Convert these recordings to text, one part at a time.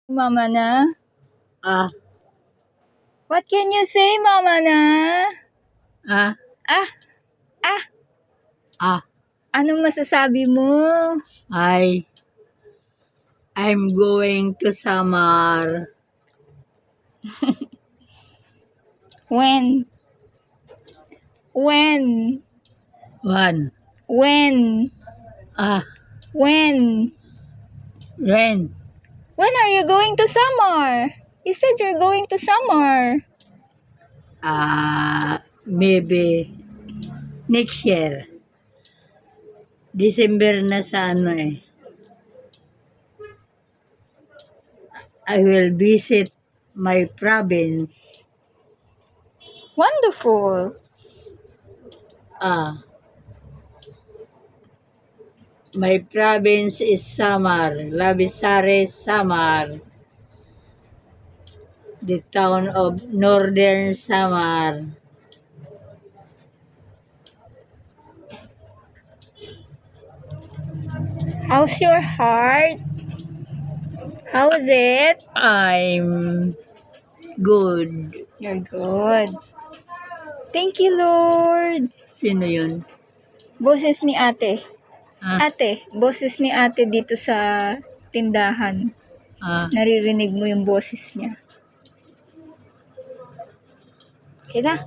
Mama na? Ah, What can you say, Mama na? ah, Ah, ah, anong masasabi mo? I'm going to Samar. When? When? One. When? Ah, When? Ren. When are you going to Samar? You said you're going to Samar. Maybe next year. December na sa ano eh. I will visit my province. Wonderful. My province is Samar, Labisare, Samar. The town of Northern Samar. How's your heart? How is it? I'm good. You're good. Thank you, Lord. Sino yun? Boses ni ate. Ah, Boses ni ate dito sa tindahan. ah, Naririnig mo yung boses niya. Okay na?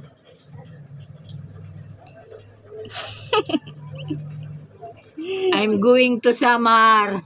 I'm going to Samar.